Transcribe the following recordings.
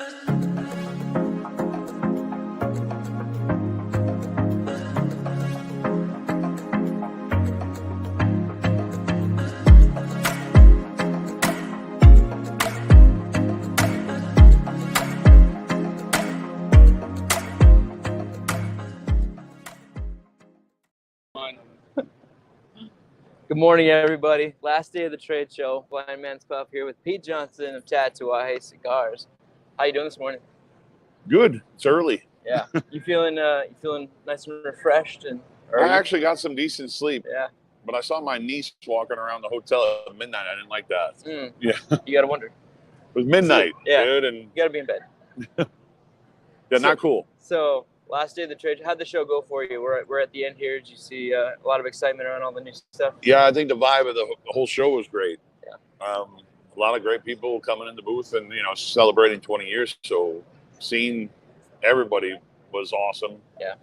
Good morning, everybody. Last day of the trade show. Blind Man's Puff here with Pete Johnson of Tatuaje Cigars. How you doing this morning? Good. It's early. Yeah. You feeling nice and refreshed and early? I actually got some decent sleep. Yeah. But I saw my niece walking around the hotel at midnight. I didn't like that. Yeah. You gotta wonder. It was midnight, dude, and you gotta be in bed. Yeah, not cool. So last day of the trade, how'd the show go for you? We're at the end here. Did you see a lot of excitement around all the new stuff? Yeah, I think the vibe of the whole show was great. Yeah. A lot of great people coming in the booth and, celebrating 20 years. So seeing everybody was awesome. Yeah.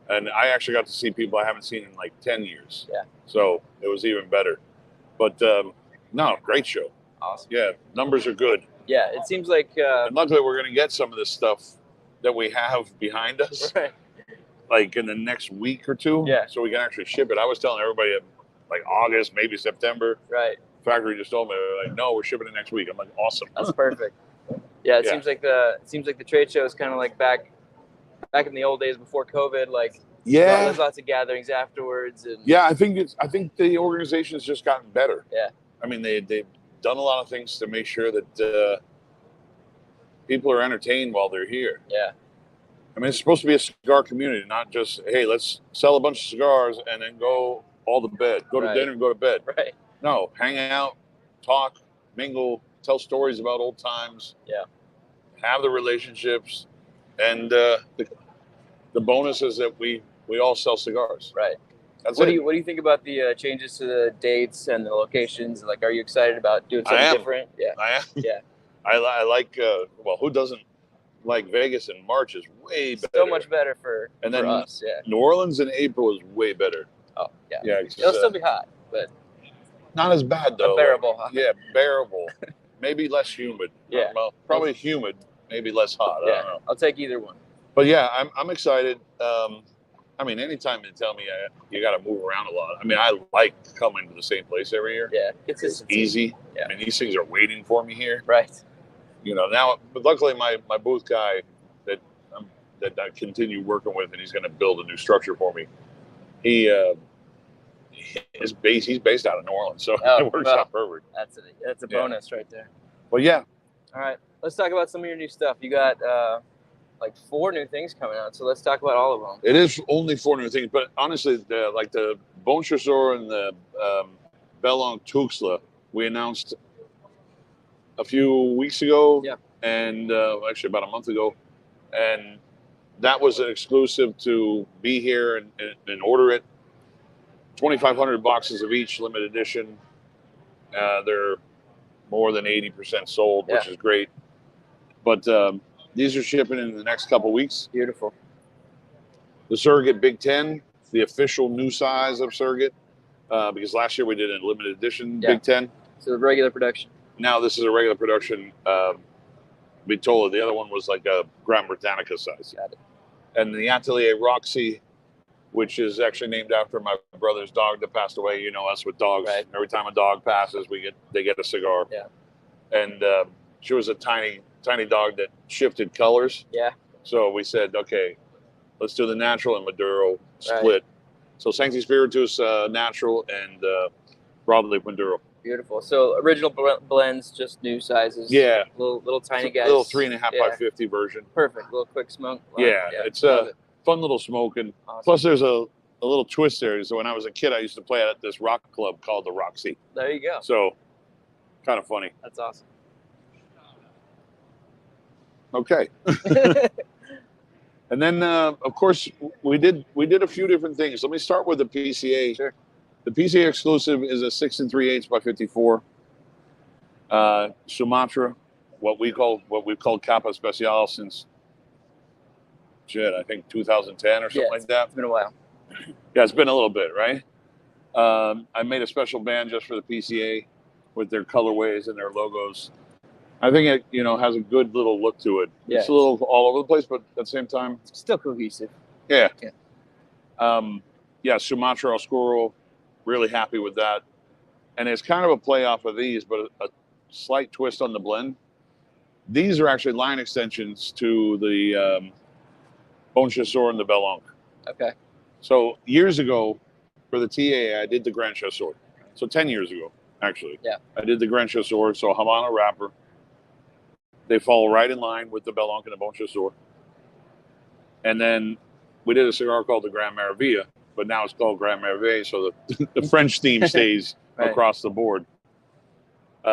And I actually got to see people I haven't seen in like 10 years. Yeah. So it was even better. But no, great show. Awesome. Yeah, numbers are good. Yeah, it seems like... and luckily we're going to get some of this stuff that we have behind us, right, like in the next week or two, so we can actually ship it. I was telling everybody like August, maybe September. Right. Factory just told me, like, no, we're shipping it next week. I'm like, awesome. That's perfect. Yeah, it seems like the trade show is kind of like back in the old days before COVID. Like, there's lots of gatherings afterwards. And I think the organization's just gotten better. Yeah. I mean, they've done a lot of things to make sure that people are entertained while they're here. Yeah. I mean, it's supposed to be a cigar community, not just, hey, let's sell a bunch of cigars and then go all to bed. Go to dinner and go to bed. Right. No, hang out, talk, mingle, tell stories about old times. Yeah. Have the relationships. And the bonus is that we all sell cigars. Right. That's what do you think about the changes to the dates and the locations? Like, are you excited about doing something different? Yeah. I am. Yeah. I like, who doesn't like Vegas in March is way better. So much better for us, New Orleans in April is way better. Oh, yeah. Yeah. It'll still be hot, but... Not as bad, though. Bearable, huh? Yeah, bearable. Maybe less humid. Yeah. Well, probably humid, maybe less hot. Yeah. I don't know. I'll take either one. But yeah, I'm excited. I mean, anytime they tell me you got to move around a lot. I mean, I like coming to the same place every year. Yeah. It's easy. Yeah. I mean, these things are waiting for me here. Right. Now, but luckily my booth guy that I continue working with, and he's going to build a new structure for me. He's based out of New Orleans, so it works out perfect. That's a bonus right there. Well, yeah. All right, let's talk about some of your new stuff. You got like 4 new things coming out, so let's talk about all of them. It is only 4 new things, but honestly, the Bone Chasseur and the Bellon Tuxla, we announced a few weeks ago, and actually about a month ago, and that was an exclusive to be here and order it. 2,500 boxes of each, limited edition. They're more than 80% sold, which is great. But these are shipping in the next couple weeks. Beautiful. The Surrogate Big 10, the official new size of Surrogate, because last year we did a limited edition Big 10. So the regular production. Now this is a regular production. Vitola, the other one was like a Grand Britannica size. Got it. And the Atelier Roxy, which is actually named after my brother's dog that passed away. You know us with dogs. Right. Every time a dog passes, they get a cigar. Yeah. And she was a tiny dog that shifted colors. Yeah. So we said, okay, let's do the natural and Maduro split. Right. So Sancti Spiritus natural and broadleaf Maduro. Beautiful. So original blends, just new sizes. Yeah. Little tiny guys. Little 3.5 by 50 version. Perfect. Little quick smoke. It's fun little smoking. Awesome. Plus, there's a little twist there. So when I was a kid, I used to play at this rock club called the Roxy. There you go. So, kind of funny. That's awesome. Okay. And then, of course, we did a few different things. Let me start with the PCA. Sure. The PCA exclusive is a 6 3/8 by 54 Sumatra, what we've called Capa Especial since I think 2010 or something like that. It's been a while. Yeah, it's been a little bit, right? I made a special band just for the PCA with their colorways and their logos. I think it, has a good little look to it. Yeah. It's a little all over the place, but at the same time, it's still cohesive. Yeah. Yeah. Sumatra Oscuro, really happy with that. And it's kind of a play off of these, but a slight twist on the blend. These are actually line extensions to the Bon Chasseur and the Bellonc. Okay. So years ago, for the TA, I did the Grand Chasseur. So 10 years ago, actually. Yeah. I did the Grand Chasseur, so Havana wrapper. They fall right in line with the Bellonc and the Bon Chasseur. And then we did a cigar called the Grand Maravilla, but now it's called Grand Merveille, so the French theme stays right. across the board.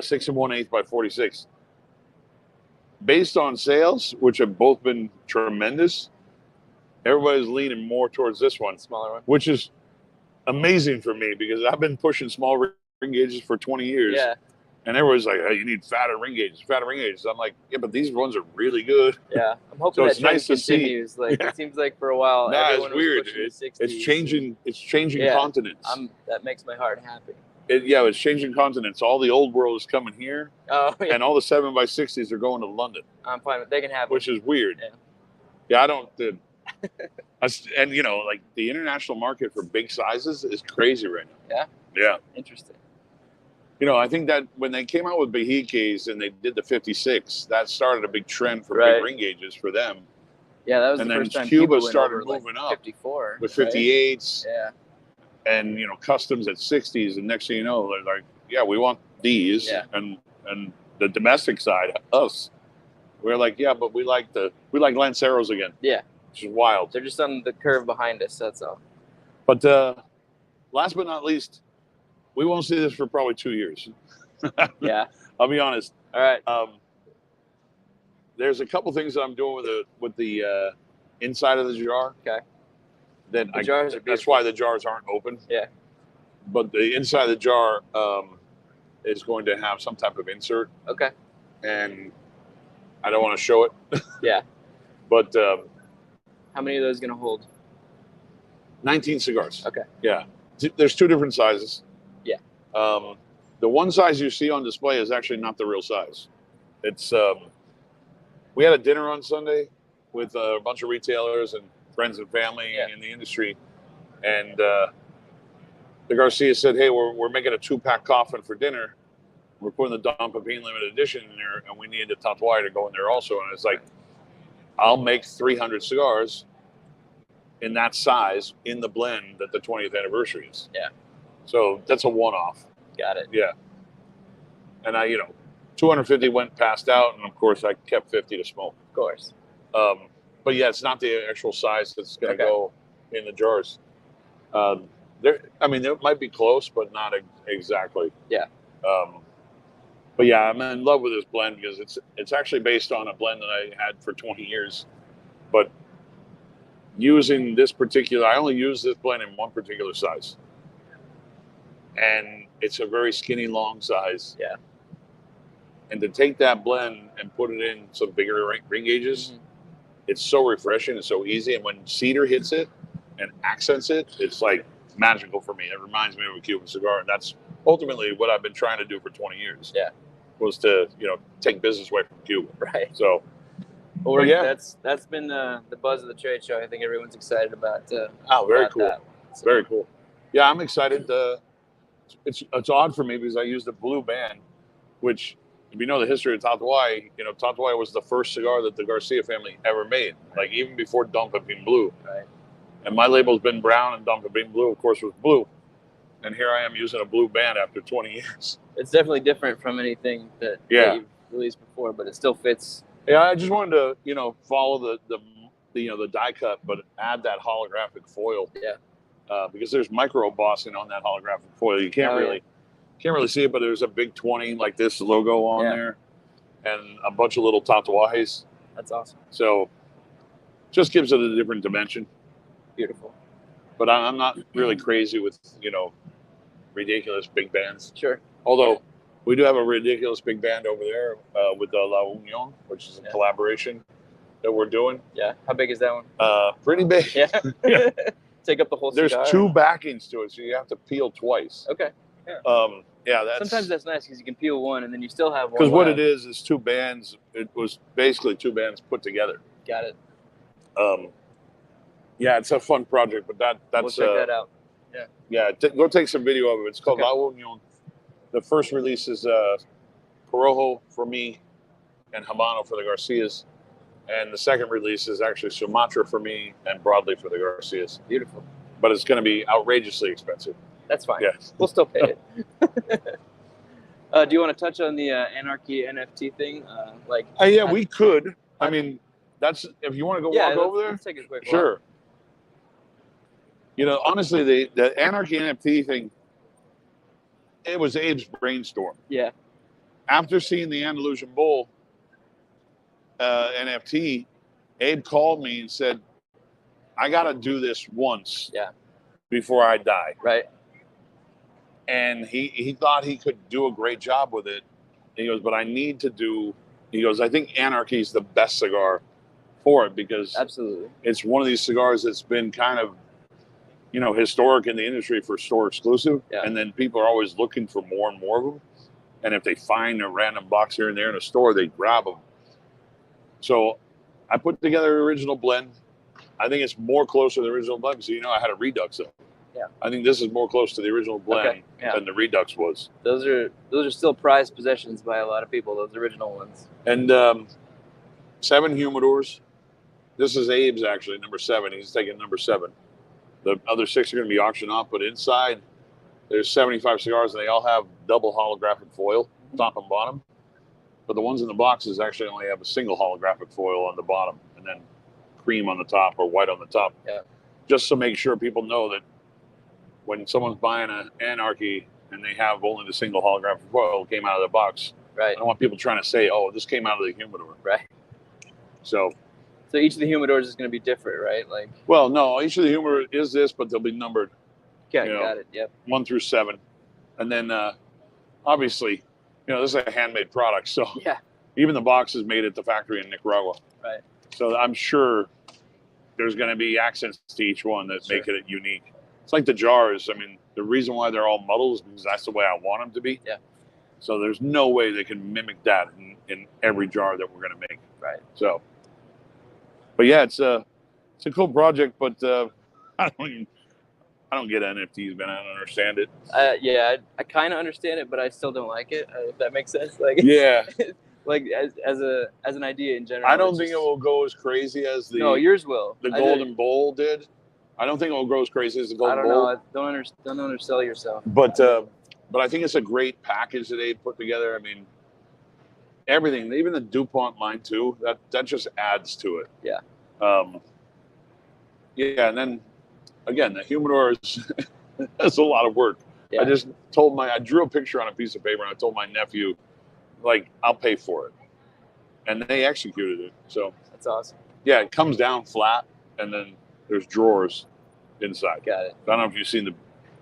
6 1/8 by 46. Based on sales, which have both been tremendous, everybody's leaning more towards this one. Smaller one. Which is amazing for me because I've been pushing small ring gauges for 20 years. Yeah. And everybody's like, hey, you need fatter ring gauges. I'm like, yeah, but these ones are really good. Yeah. I'm hoping so that trend continues. Like, it seems like for a while, it's weird. It's changing continents. That makes my heart happy. It's changing continents. All the old world is coming here. Oh, yeah. And all the 7x60s are going to London. I'm fine with They can have Which them. is weird. Yeah, I don't... and, like, the international market for big sizes is crazy right now. Yeah? Yeah. Interesting. I think that when they came out with Bahiques and they did the 56, that started a big trend for big ring gauges for them. Yeah, that was the first time Cuba started moving up 54 with 58s. Yeah. And customs at 60s, and next thing you know, they're like, yeah, we want these. Yeah. And the domestic side, us, we're like, yeah, but we like Lanceros again. Yeah. Which is wild. They're just on the curve behind us, that's all. But last but not least, we won't see this for probably 2 years. Yeah. I'll be honest. All right. There's a couple things that I'm doing with the inside of the jar. Okay. That's why the jars aren't open. Yeah. But the inside of the jar is going to have some type of insert. Okay. And I don't want to show it. Yeah. But how many of those going to hold? 19 cigars. Okay. Yeah. There's 2 different sizes. Yeah. The one size you see on display is actually not the real size. It's we had a dinner on Sunday with a bunch of retailers and friends and family in the industry, and the Garcia said, hey, we're making a 2-pack coffin for dinner. We're putting the Dom Pepin limited edition in there, and we need a Tatuaje to go in there also. And it's like, I'll make 300 cigars in that size in the blend that the 20th anniversary is. Yeah. So that's a one-off. Got it. Yeah. And 250 went passed out, and of course I kept 50 to smoke. Of course. But yeah, it's not the actual size that's going to go in the jars. There might be close, but not exactly. Yeah. But yeah, I'm in love with this blend because it's actually based on a blend that I had for 20 years. But using this I only use this blend in one particular size. And it's a very skinny, long size. Yeah. And to take that blend and put it in some bigger ring gauges, it's so refreshing and so easy. And when cedar hits it and accents it, it's like magical for me. It reminds me of a Cuban cigar. And that's ultimately what I've been trying to do for 20 years. Yeah. Was to, take business away from Cuba. Right. So, well, that's been the buzz of the trade show. I think everyone's excited about very cool. That. So. Very cool. Yeah, I'm excited. It's odd for me because I used a blue band, which, if you know the history of Tatuaje, Tatuaje was the first cigar that the Garcia family ever made, like even before Dom Pepin Blue. Right. And my label's been brown, and Dom Pepin Blue, of course, was blue. And here I am using a blue band after 20 years. It's definitely different from anything that you've released before, but it still fits. Yeah, I just wanted to, follow the die cut, but add that holographic foil. Yeah. Because there's micro embossing on that holographic foil. You can't really see it, but there's a big 20 like this logo on there, and a bunch of little tatuajes. That's awesome. So, just gives it a different dimension. Beautiful. But I'm not really crazy with ridiculous big bands. Sure. Although we do have a ridiculous big band over there with La Union, which is a collaboration that we're doing. Yeah. How big is that one? Pretty big. Yeah. Take up the whole cigar. There's 2 backings to it, so you have to peel twice. Okay. Yeah, that's sometimes that's nice because you can peel one and then you still have one. Because what it is two bands. It was basically two bands put together. Got it. Yeah, it's a fun project, but that's we'll check that out. Yeah. Yeah, go take some video of it. It's called La Union. The first release is Corojo for me and Habano for the Garcias. And the second release is actually Sumatra for me and Broadly for the Garcias. Beautiful. But it's going to be outrageously expensive. That's fine. Yeah. We'll still pay it. Do you want to touch on the Anarchy NFT thing? Yeah, we could. I mean, that's if you want to go walk over there. Let's take a quick walk. Sure. You know, honestly, the Anarchy NFT thing, it was Abe's brainstorm. Yeah. After seeing the Andalusian Bull NFT, Abe called me and said, I got to do this once before I die. Right. And he thought he could do a great job with it. He goes, but I need to do, he goes, I think Anarchy is the best cigar for it because absolutely, it's one of these cigars that's been kind of, you know, historic in the industry for store exclusive. Yeah. And then people are always looking for more and more of them. And if they find a random box here and there in a store, they grab them. So I put together an original blend. I think it's more close to the original blend because, you know, I had a Redux of it. Yeah. I think this is more close to the original blend than the Redux was. Those are still prized possessions by a lot of people, those original ones. And 7 humidors. This is Abe's actually, number 7. He's taking number 7. The other 6 are going to be auctioned off, but inside there's 75 cigars and they all have double holographic foil, top and bottom. But the ones in the boxes actually only have a single holographic foil on the bottom and then cream on the top or white on the top. Yeah. Just to make sure people know that when someone's buying an Anarchy and they have only the single holographic foil came out of the box, right? I don't want people trying to say, "Oh, this came out of the humidor." Right. So each of the humidors is going to be different, right? Like. Well, no, each of the humidor is this, but they'll be numbered. Okay, got it. Yep. 1 through 7, and then obviously, you know, this is a handmade product, so even the box is made at the factory in Nicaragua. Right. So I'm sure there's going to be accents to each one that make it unique. It's like the jars. I mean, the reason why they're all muddled is because that's the way I want them to be. Yeah. So there's no way they can mimic that in every jar that we're going to make. Right. So, but yeah, it's a cool project, but I don't get NFTs, man. I don't understand it. I kind of understand it, but I still don't like it. If that makes sense. Like. Yeah. Like as an idea in general. I don't think it will go as crazy as the. No, yours will. The Golden Bowl did. I don't think it will grow as crazy as the Golden Bowl. I don't know. Don't undersell yourself. But I think it's a great package that they put together. I mean, everything, even the DuPont line too. That just adds to it. Yeah. Yeah, and then again, the humidor is that's a lot of work. Yeah. I drew a picture on a piece of paper and I told my nephew, like, I'll pay for it, and they executed it. So that's awesome. Yeah, it comes down flat, and then there's drawers inside. Got it. I don't know if you've seen the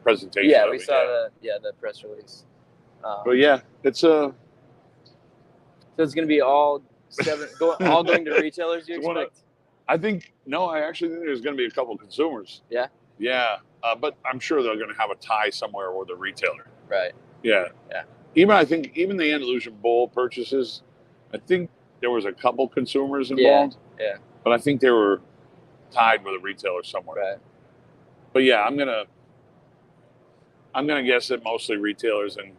presentation. Yeah, we saw the press release. But yeah, it's So it's going to be all 7 all going to retailers. You expect? I actually think there's going to be a couple consumers. Yeah. Yeah, but I'm sure they're going to have a tie somewhere with a retailer. Right. Yeah. Yeah. Even the Andalusian Bull purchases, I think there was a couple consumers involved. Yeah. But I think they were tied with a retailer somewhere. Right. But yeah, I'm gonna guess that mostly retailers and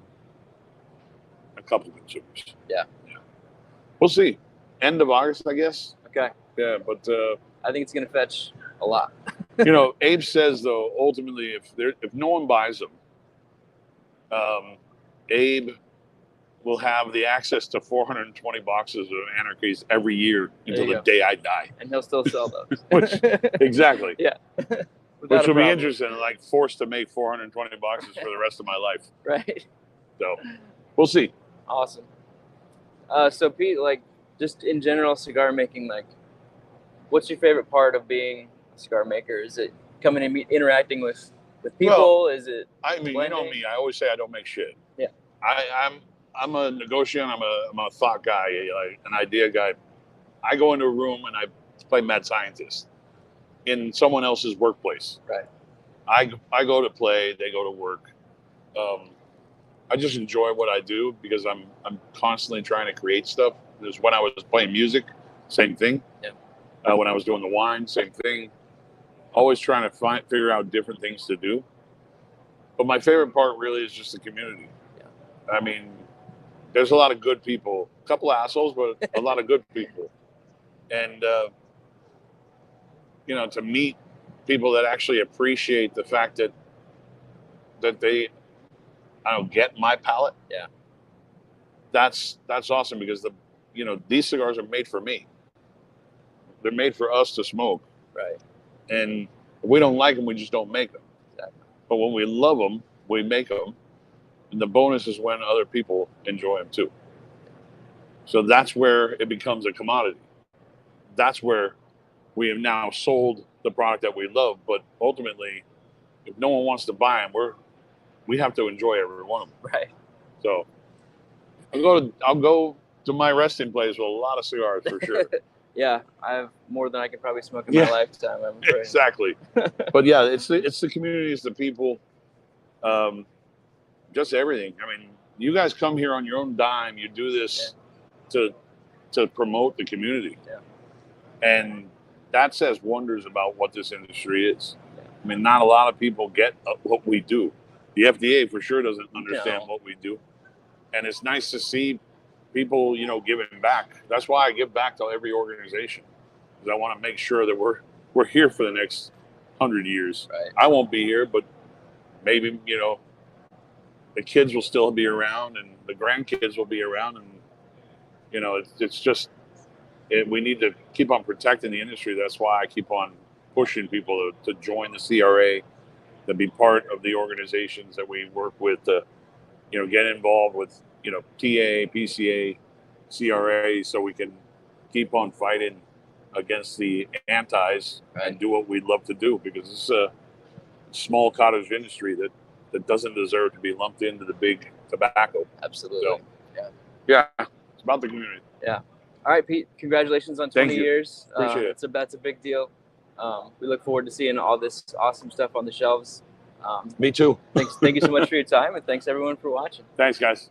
a couple consumers. Yeah. We'll see. End of August, I guess. Okay. Yeah, but I think it's gonna fetch a lot. You know, Abe says though, ultimately, if no one buys them, Abe will have the access to 420 boxes of Anarchies every year until the day I die. And he'll still sell those. Exactly. Yeah. Which will be interesting, like forced to make 420 boxes for the rest of my life. Right. So we'll see. Awesome. So Pete, like just in general cigar making, like what's your favorite part of being a cigar maker? Is it coming and interacting with people? Is it blending? You know me, I always say I don't make shit. Yeah. I'm a negotiant. I'm a thought guy, like an idea guy. I go into a room and I play mad scientist in someone else's workplace. Right. I go to play. They go to work. I just enjoy what I do because I'm constantly trying to create stuff. There's when I was playing music, same thing. Yeah. When I was doing the wine, same thing. Always trying to figure out different things to do. But my favorite part really is just the community. Yeah. I mean, there's a lot of good people, a couple assholes, but a lot of good people. And, you know, to meet people that actually appreciate the fact that they, I don't get my palate. Yeah. That's awesome because these cigars are made for me. They're made for us to smoke. Right. And if we don't like them, we just don't make them. Exactly. But when we love them, we make them. And the bonus is when other people enjoy them too. So that's where it becomes a commodity. That's where we have now sold the product that we love. But ultimately, if no one wants to buy them, we have to enjoy every one of them. Right. So I'll go to my resting place with a lot of cigars for sure. Yeah, I have more than I could probably smoke in my lifetime. I'm afraid. Exactly. But yeah, it's the community, it's the people, just everything. I mean, you guys come here on your own dime. You do this to promote the community, and that says wonders about what this industry is. Yeah. I mean, not a lot of people get what we do. The FDA for sure doesn't understand what we do, and it's nice to see people, giving back. That's why I give back to every organization, because I want to make sure that we're here for the next 100 years. Right. I won't be here, but maybe the kids will still be around, and the grandkids will be around, and it's just we need to keep on protecting the industry. That's why I keep on pushing people to join the CRA, to be part of the organizations that we work with, to get involved with TA, PCA, CRA, so we can keep on fighting against the antis and do what we love to do, because it's a small cottage industry that doesn't deserve to be lumped into the big tobacco. Absolutely. So, yeah, it's about the community. Yeah. All right, Pete. Congratulations on 20 years. Appreciate it. That's a big deal. We look forward to seeing all this awesome stuff on the shelves. Me too. Thank you so much for your time, and thanks everyone for watching. Thanks, guys.